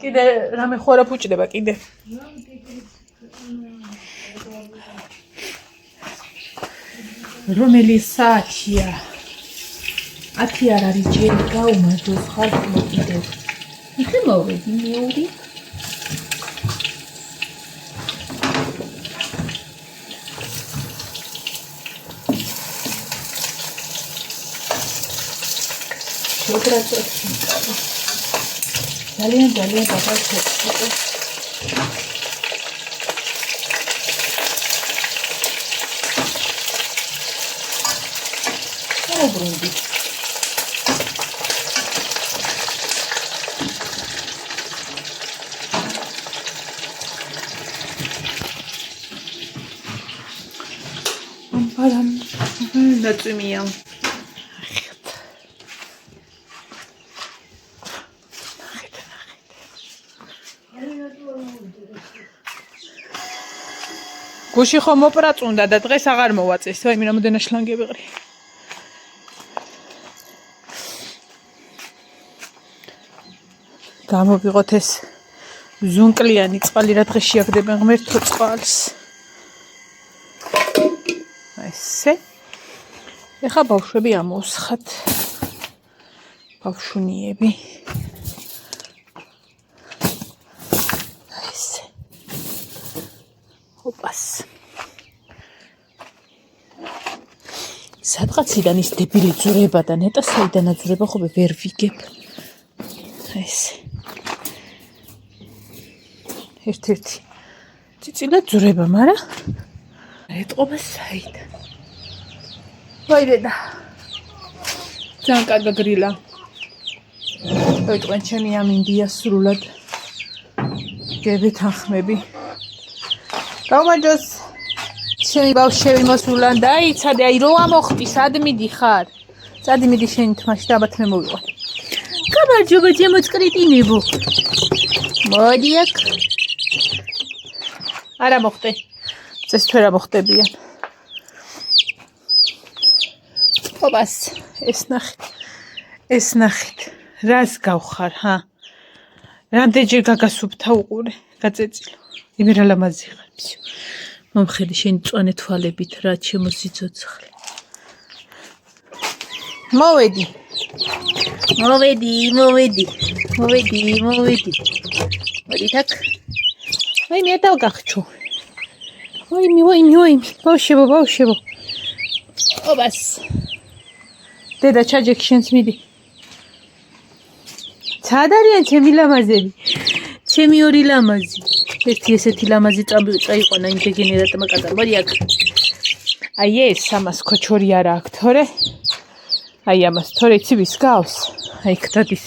კიდე რამე ხო არა ფუჭდება კიდე. რომელი საათია? 10 არ არის ჯერი გაუმარჯოს ხალხი მოკიდებ. იხე მოვედი მეური. ძალიან დაბალია. ობრუნდი. ამბარამ ნაწვიმია. გუში ხომ მოპრაწუნდა და დღეს აღარ მოვაწეს. ვაიმე რამოდენა შლანგი ვიყრი. გამოვიღოთ ეს ზუნკლიანი წყალი რა დღეს შეაგდებენ ღმერთო წყალს. ესე. ეხა ბავშვები ამოვსხათ. ბავშვუნიები. ესე. ოპას. სადღაციდან ის დებილი ძურება და ნეტა საიდან აძურება ხოლმე ვერ ვიგებ. ესე. ერთ-ერთი წიწილა ძურება, მაგრამ ეტყობა საიდან. ვაიდედა. ძალიან კარგი გრილა. ვიტყვენ ჩემი ამინდია სრულად. გებეთანხმები. გამარჯოს. ჩემი ბავშვები მოსულან დაიცადე, აი რო ამოხტი, სად მიდიხარ? სად მიდი შენი თმაში და აბათ მე მოვიყოთ. გამარჯობა ჩემოწკრიტინებო. მოდი აქ. არა მოხდე. წეს თუ რა მოხდებიან. ოპას, ეს ნახეთ. რას გავხარ, ჰა? რამდენჯერ გაგასუფთა უყურე, გაწეწილო. იმერა ლამაზი ხარ, ფსიუ. მომხედი შენი წვანე თვალებით რა შემოსიცოცხლე. მოვედი. მოდი თაკ. აი მე დავგახჩო. ვაიმე. ბავშვებო. ოპას. დედა ჩაჯექი შენც მიდი. სად არიან ჩემი ლამაზები? ჩემი ორი ლამაზი. ერთი ესეთი ლამაზი წაიყვანა იმ დეგენერატმა კატა. მოდი აქ. აი ეს ამას ქოჩორი არა აქვს, თორე. აი ამას თორე იცი ვის გავს? აი ქთადის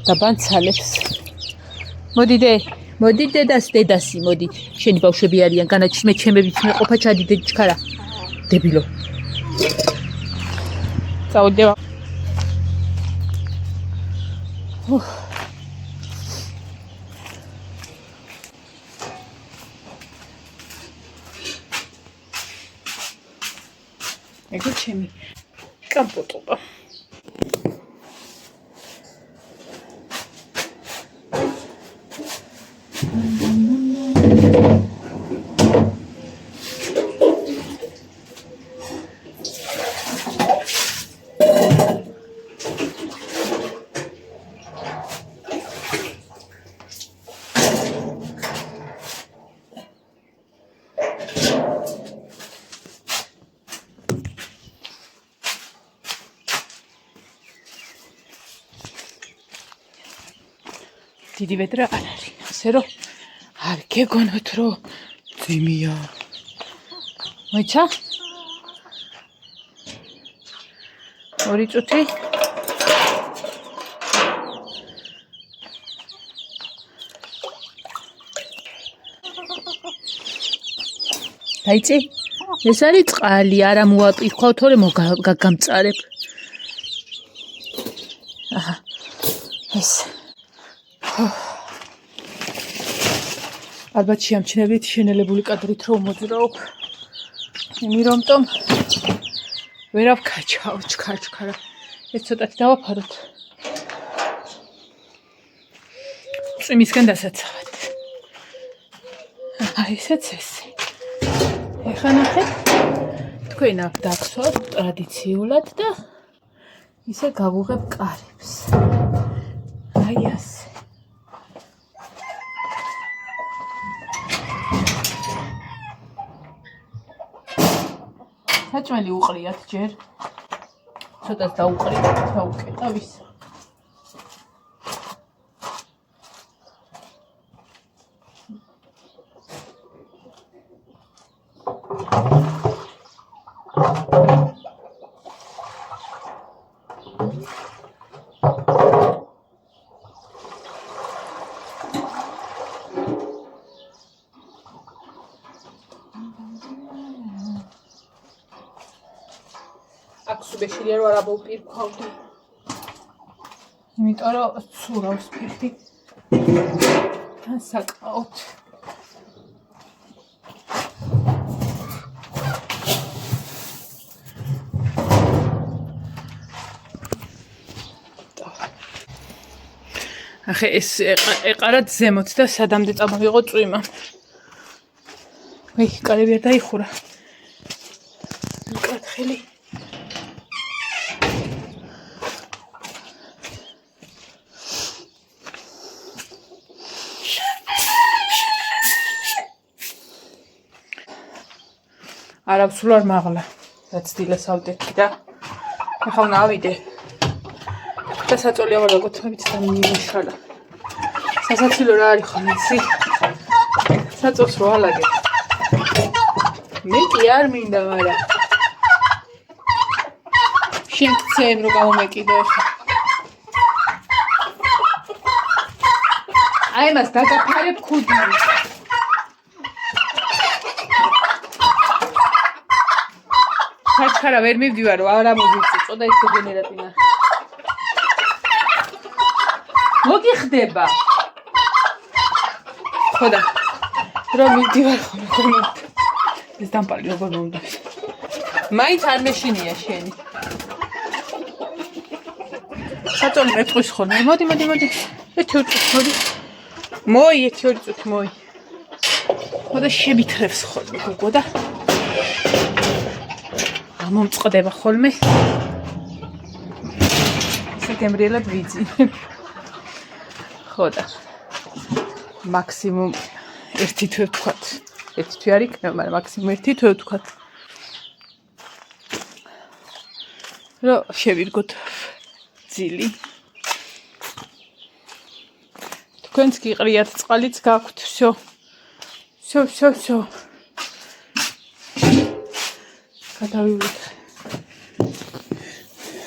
დაბანცალებს. მოდი დედასი, მოდი. შენი ბავშვები არიან, განაჩმე ჩემებით მეყოფა ჩადიდე ჩქარა. დებილო. წავდება. ეგ ჩემი კამპოტობა. დიდი ვედრა არ არის, ასე რომ არ გეგონოთ რომ ძიმია. მოიცა? ორი წუთი. დაიწი? ეს არის წყალი, არა მოაპირქვა, თორე გაგამწარებ. აჰა. ეს ალბათ შეამჩნევით შენელებული კადრით რომ მოძრაობ. იმიტომ ვერავ ქაჩაო ჩქარა. ეს ცოტათი დავაფაროთ. წვიმისგან დასაცავად. აი ესეც ესე. ეხლა ნახეთ. თქვენ აქ დაგსვათ ტრადიციულად და ისე გავუღებ კარებს. აი ასე. საჭმელი უყრიათ ჯერ. ცოტას დაუყრიათ და უკეთა ვის. Aksubeşili yer var abi bir kaldı. იმიტომ რომ ცურავს ფეხი. საკაოთ. ახე ეს ეყარათ ზემოთ და სადამდე წამოვიღო წვიმა. ვეი, კარები არ დაიხურა. მკათხელი. არაფსულ არ მაღლა. რაც დილას ავდექი და ახლა უნდა ავიდე. და საწოლი აღარ გაგოთმებით და მინიშალა. სასაცილო რა არის ხოლმე იცი? საწოლს რო ალაგე. მე კი არ მინდა, მაგრამ შენ ცენ რო გამომეკიდო ახლა. აი მას დაგაფარებ ქუდირი. ხარა ვერ მივდივარო, არა მოვიწიწო და ეს გენერატინა. მოგიხდება. ხოდა. რომ მივდივარ ხოლმე. ეს დამპალი როგორ უნდა. მაინც არ მეშინია შენი. საწოლი მეტყვის ხოლმე. მოდი. ერთი ორი მოდი. მოი, ერთი ორი წუთი მოი. ხოდა შემითრევს ხოლმე გოგო და მომწყდება ხოლმე. სექტემბრიელად ვიძინებ. ხოდა. მაქსიმუმ ერთი თვე ვთქვათ. ერთი თვე არ იქნება, მაგრამ მაქსიმუმ ერთი თვე ვთქვათ. რომ შევირგოთ ძილი. თქვენც გიყრიათ, წყალიც გაქვთ, всё. всё. გადავივიდეთ.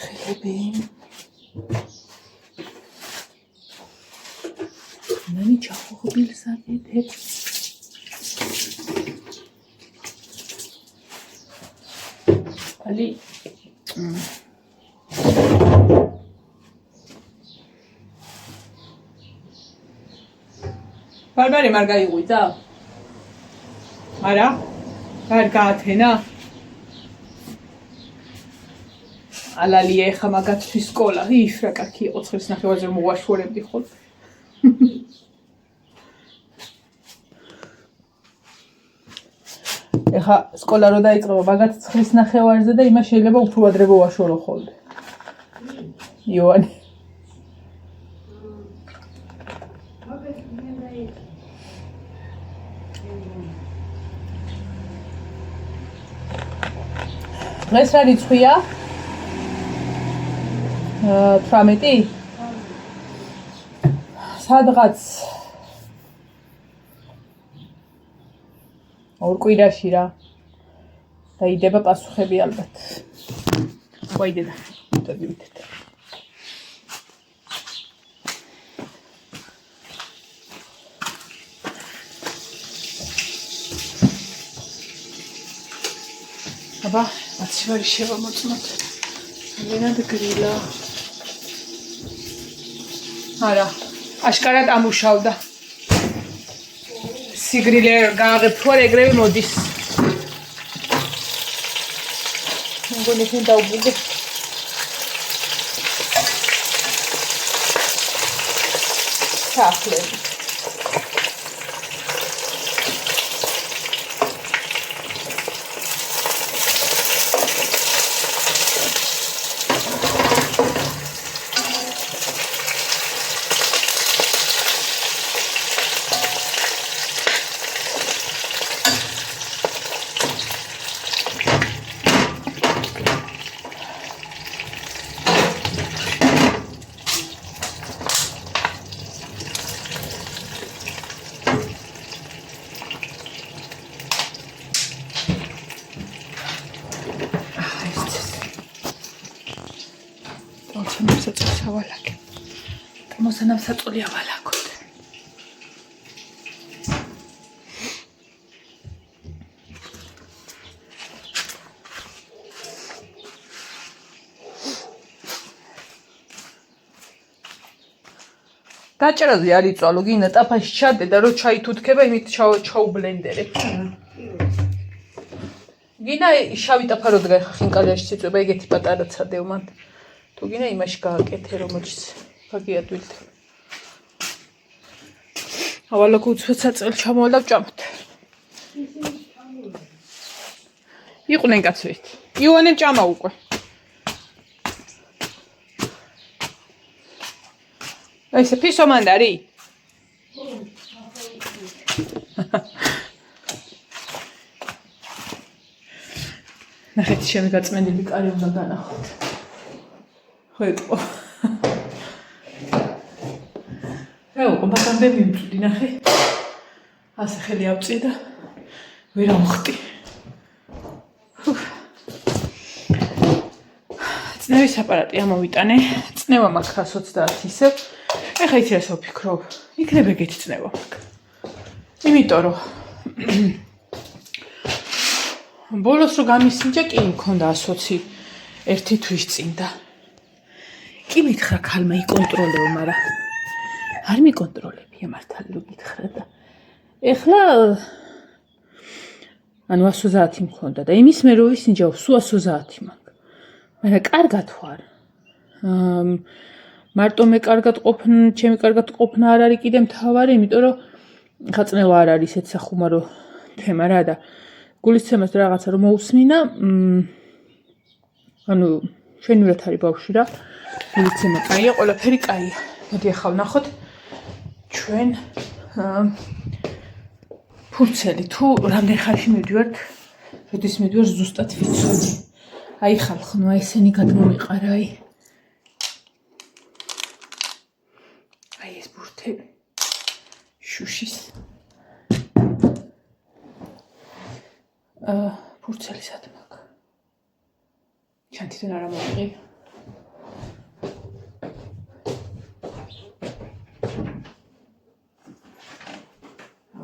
ხელები. ნანი ჩახოხბილს აკეთებ. ალი. ბარბარე მაგ გაიღვიძა? არა? არ გაათენა? ალალია ეხა მაგათთვის სკოლა. იფრაკაკი იყო 9:30-ზე მოვაშორებდი ხოლმე. ეხა სკოლა რო დაიწყება მაგათ 9:30-ზე და იმას შეიძლება უფრო ადრე მოვაშორო ხოლმე. იოანი. დღეს რა რიცხვია? 18? სადღაც ორ კვირაში რა დაიდება პასუხები ალბათ. ვაიდედა, დავიდეთ. აბა, აცივარი შევამოწმოთ. მენად გრილა. არა, აშკარად ამუშავდა. სიგრილე გააღებ თუ არა ეგრევე მოდის. მგონი შენ დაუბუგე. ჩაახლები. მოსანამსაწოლი ავალაგოთ. დაჭერაზე არ იწვალო, გინდა ტაფაში ჩადე და რო ჩაი თუთქება, იმით ჩაუბლენდერებ. გინდა შავი ტაფა რო დგახა ხინკალიაში წიწვება, ეგეთი პატარა ცადევ მანდ. თუ გინდა იმაში გააკეთე, რომელშიც გაგიადვილთ. ავალაგო უცბად საწელ ჩამოვალ და ვჭამოთ. იყვნენ კაცვით. ივანე ჭამა უკვე. ესე ფისო მანდარი? ნახეთ, შენ გაწმენდილი კარი უნდა განახოთ. ხო იყო. მაგამდე მიმწვდი, ნახე. ასე ხელი ავწიე და ვერ ამხტი. წნევის აპარატი ამოვიტანე. წნევა მაქვს 130 ისევ. ეხლა იცი რას ვფიქრობ? იქნება ეგეთი წნევა მაქვს. იმიტომ რომ ბოლოს რო გამისინჯა კი მქონდა 120 ერთი თვის წინ და კი მითხრა ქალმა იკონტროლეო, მაგრამ არ მიკონტროლებია მართალი რო გითხრა და ეხლა ანუ 130 მქონდა და იმის მე რო ვისინჯავ სულ 130 მაქვს. მაგრამ კარგად ვარ. მარტო მე კარგად ყოფნა, ჩემი კარგად ყოფნა არ არის კიდე მთავარი, იმიტომ რომ ხაწნევა არ არის ესეც სახუმარო თემა რა და გულისცემას რაღაცა რომ მოусმინა, ანუ შენურად არის ბავშვი რა. გულისცემა კაია, ყველაფერი კაია. მოდი ახლა ვნახოთ ჩვენ ფურცელი თუ რამდენ ხანში მივდივართ, როდის მივდივარ ზუსტად ვიცოდი. აი ხალხო, აი ესენი გადმომიყარა, აი ეს ბურთები შუშის ფურცელი სად მაქვს? ჩან თვითონ არ ამოვიღე.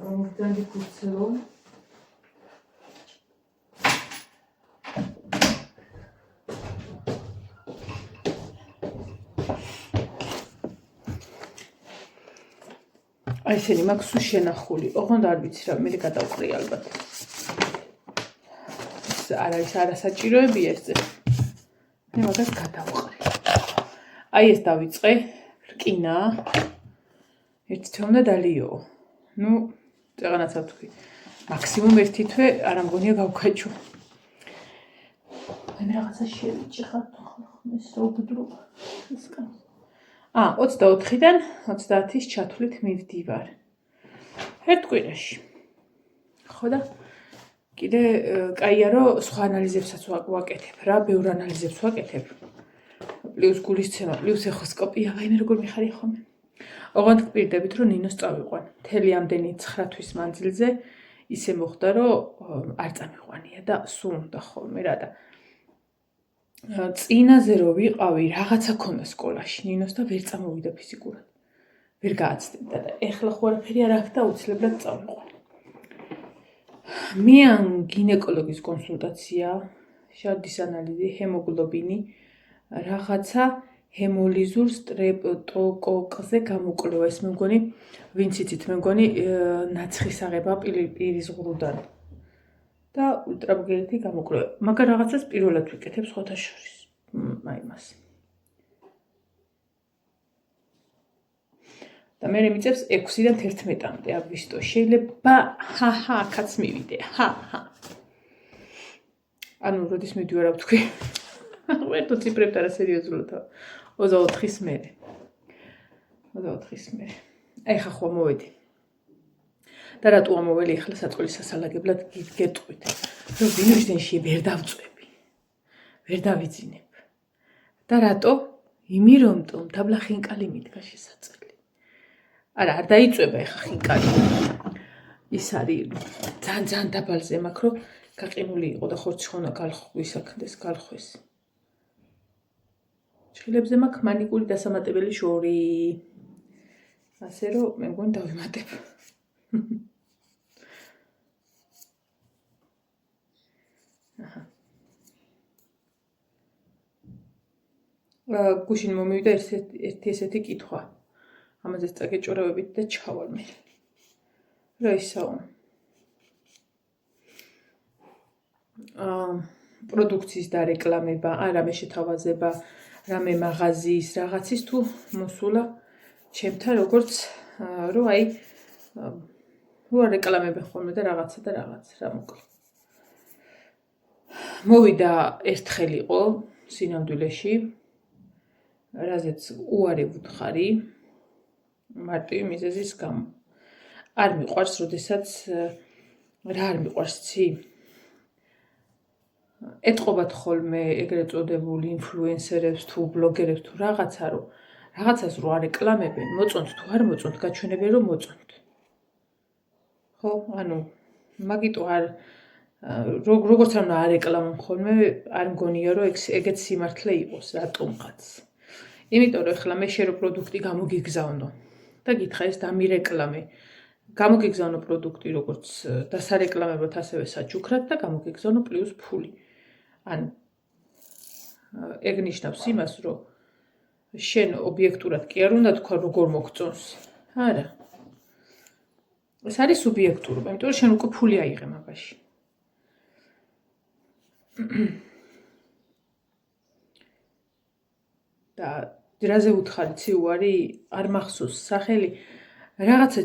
ამოვიდანდი ფურცელო. აი ესენი მაქვს სულ შენახული. ოღონდ არ ვიცი რა, მე გადავყრი ალბათ. არ არის არასაჭიროებია ეს. მე მაგას გადავყრი. აი ეს დავიწყე, რკინა. ერთი თვე უნდა დალიო. ნუ, წეღანაცა ვთქვი. მაქსიმუმ ერთი თვე არ ამგონია გავქვეჩო. მე რაღაცა შევიჭი ხართ ეს რა უბდრობა. ისკან. 24-დან 30-ის ჩათვლით მივდივარ. ერთ კვირაში. ხო და კიდე კაია რომ სხვა ანალიზებსაც ვაკეთებ რა, ბევრ ანალიზებს ვაკეთებ. პლუს გულისცემა, პლუს ეხოსკოპია, ვაიმე როგორ მიხარია ხოლმე. ოღონდ გპირდებით რომ ნინოს წავიყვან. მთელი ამდენი 9 თვის მანძილზე ისე მოხდა რომ არ წამიყვანია და სულ უნდა ხოლმე რა და წინაზე რო ვიყავი რაღაცა ქონდა სკოლაში ნინოს და ვერ წამოვიდა ფიზიკურად. ვერ გააცდენდა და ეხლა ხო არაფერი არ აქვს და უცლებრად წავიყვან. მე ან გინეკოლოგის კონსულტაცია, შარდის ანალიზი, ჰემოგლობინი, რაღაცა ჰემოლიზურ სტრეპტოკოკზე გამოკვლევა. ეს მე მგონი, ვინც იცით, მე მგონი ნაცხის აღება პირის ღრუდან. და ულტრაბგერითი გამოკვლევა. მაგრამ რაღაცას პირველად ვიკეთებ სხვათა შორის. აი მას. და მე მიწევს 6-დან 11-მდე აგვისტო. შეიძლება აქაც მივიდე. ანუ როდის მივდივარ რა ვთქვი. ვერთო ციფრებთან რა სერიოზულად 24-ის მერე. 24-ის მერე. აი ხა ხო მოვედი. და რატო ამოველი ახლა საწყოლის სასალაგებლად გეტყვით. რომ ვინუშდენში ვერ დავწვევი. ვერ დავიძინებ. და რატო? იმირომტომ დაბლა ხინკალი მიდგა შესაძლებელი. არა, არ დაიწვება ახლა ხინკალი. ის არის ძალიან დაბალზე მაქვს, რომ გაყინული იყო და ხორცი ხონა გალხვისაქნდეს გალხვეს. ჭხილებზე მაქვს მანიკური დასამატებელი შორი. ასე რომ მე მგონი დავიმატებ. გუშინ მომივიდა ერთი ესეთი კითხვა. ამაზეც წაგეჭორავებით და ჩავალ მე. რა ისაო? პროდუქციის დარეკლამება, რამე შეთავაზება, რამე მაღაზიის რაღაცის თუ მოსულა ჩემთან როგორც რომ აი რო რეკლამები ხოლმე და რაღაცა რა მოკლე. მოვიდა ერთხელ იყო სინამდვილეში, რაზეც უარი ვუთხარი მარტივი მიზეზის გამო. არ მიყვარს, როდესაც რა არ მიყვარს ცი? ეტყობათ ხოლმე ეგრეთ წოდებული ინფლუენსერებს თუ ბლოგერებს თუ რაღაცა რომ რაღაცას რო არეკლამებენ, მოწონთ თუ არ მოწონთ, გაჩვენებენ რომ მოწონთ. ხო, ანუ მაგიტო არ როგორც არ არეკლამონ ხოლმე, არ მგონია რომ ეგეც სიმართლე იყოს რატომღაც. იმიტომ რომ ახლა მე შერო პროდუქტი გამოგიგზავნო და გითხრა ეს დამირეკლამე. გამოგიგზავნო პროდუქტი როგორც დასარეკლამებლად ასევე საჩუქრად და გამოგიგზავნო პლუს ფული. ანუ ეგ ნიშნავს იმას, რომ შენ ობიექტურად კი არ უნდა თქვა როგორ მოგწონს. არა. ეს არის სუბიექტურობა, იმიტომ რომ შენ უკვე ფული აიღე მაგაში. და რაზე უთხარი ციუარი არ მახსოვს სახელი რაღაცა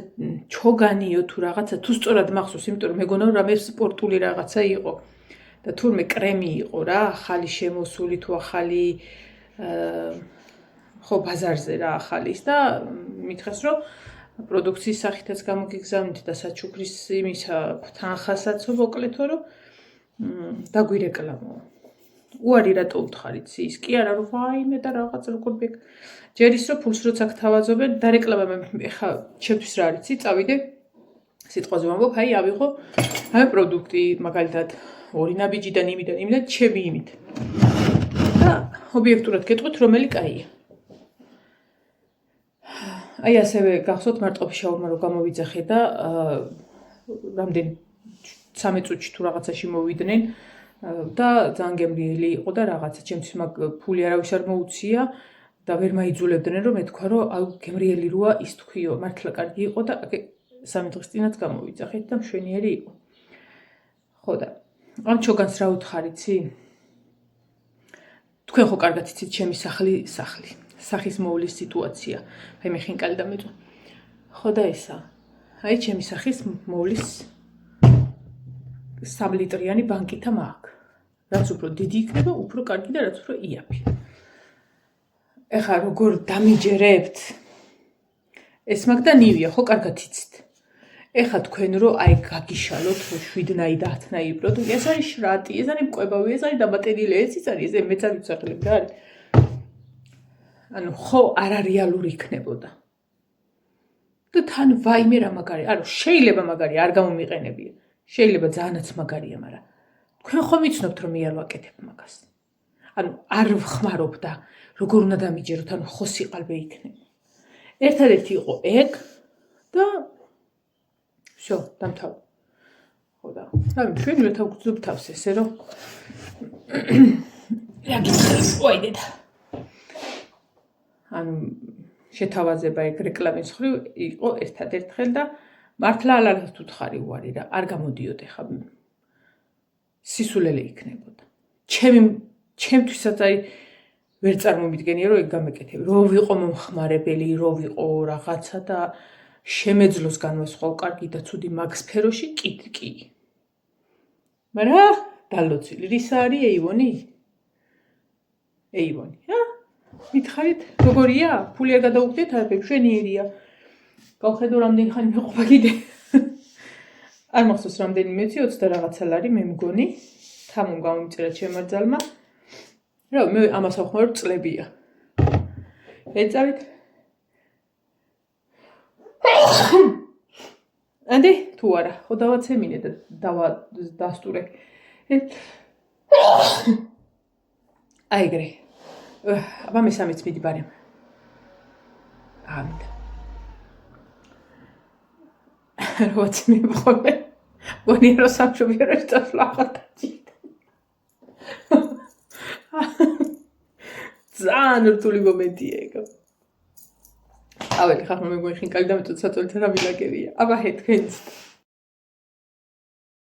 ჩოგანიო თუ რაღაცა თუ სწორად მახსოვს, იმიტომ რომ მეგონა რომ რამე სპორტული რაღაცა იყო და თურმე კრემი იყო რა, ახალი შემოსული თუ ახალი ხო ბაზარზე რა ახალის და მითხრეს რომ პროდუქციის სახითაც გამოგიგზავნით და საჩუქრის იმისა თანხასაც მოკლეთო რომ დაგვირეკლამო. უარი რატო უთხარით ის კი არა რომ ვაიმე და რაღაც როგორ ბეკ ჯერ ის რომ ფულს როცა გთავაზობენ დარეკლამებენ ხა ჩემთვის რა არის წავიდე სიტყვაზე ვამბობ აი ავიღო აი პროდუქტი მაგალითად ორი ნაბიჯიდან იმიდან ჩემი იმით და ობიექტურად გეტყვით რომელი კაია აი ასევე გახსოვთ მარტყოფის შაურმა რო გამოვიძახე და რამდენ 13 წუთში თუ რაღაცაში მოვიდნენ და ძალიან გემრიელი იყო და რაღაცა ჩემთვის მაგ ფული არავის არ მოუცია და ვერ მაიძულებდნენ რომ მეთქვა რომ აუ გემრიელი როა ის თქვიო მართლა კარგი იყო და 3 დღის წინაც გამოვიძახეთ და მშვენიერი იყო ხო და ამ ჩოგანს რა უთხარიცი თქვენ ხო კარგად იცით ჩემი სახის მოვლის სიტუაცია აი მე ხინკალი და მეწვა ხო და ისა აი ჩემი სახის მოვლის 3 ლიტრიანი ბანკითა მაქვს რაც უფრო დიდი იქნება უფრო კარგი და რაც უფრო იაფი ეხლა როგორ დამიჯერებთ ეს მაგ და ნივია ხო კარგად იცით ეხლა თქვენ რო აი გაგიშალოთ 7-ნაი და 10-ნაი პროდუქტი ეს არის შრატი ეს არის მკვებავი ეს არის დამატებული ეს არის ეს მეც არ ვიცახლებ რა არის ანუ ხო არარეალური იქნებოდა და თან ვაიმე რა მაგარი ანუ შეიძლება მაგარი არ გამომიყენებია შეიძლება ძალიანაც მაგარია მაგრამ თქვენ ხომ იცნობთ რომ მე არ ვაკეთებ მაგას ანუ არ ვხმარობ და როგორ უნდა დამიჯეროთ ანუ ხო სიყალბე იქნება ერთადერთი იყო ეგ და всё დამთავრდა ხო და რა მშვენივრე თავგზნობ თავს ესე რომ რა გიქნებს ой დედა ანუ შეთავაზება ეგ რეკლამის ხრივ იყო ერთადერთხელ და მართლა ალალით უთხარი უარი რა არ გამოდიოდ ეხა სისულელე იქნებოდა ჩემთვისაც აი ვერ წარმომიდგენია რომ ეგ გამეკეთები. რო ვიყო მომხმარებელი, რო ვიყო რაღაცა და შემეძლოს განვასხვალ კარგი და ცუდი მაგ სფეროში კი. მაგრამ დალოცილი რისა არის ეივონი? ეივონი, მითხარით, როგორია? ფული არ გადაუხდით არაფერი, მშვენიერია. გავხედო რამდენი ხანი მეყოფა კიდე. არ მახსოვს რამდენი მეცი 20 და რაღაცა ლარი მე მგონი. თამომ გამომწერა ჩემმა ძალმა. რა მე ამას ვახმარ წლებია. ეწავით. ანდი თუ არა, ხო დავაცემინე და დასტურე. აიგრე. აბა მესამეც მიდი ბარემ. ამით. როც მივხვდე. გონია რომ სამშობიაროში წასვლა ახალთაჭით. ძალიან რთული მომენტია ეგ. აველი ხახმა მე გვიხინ კალი და მეწოთ საწოლით რა მილაგერია. აბა ჰე თქვენც.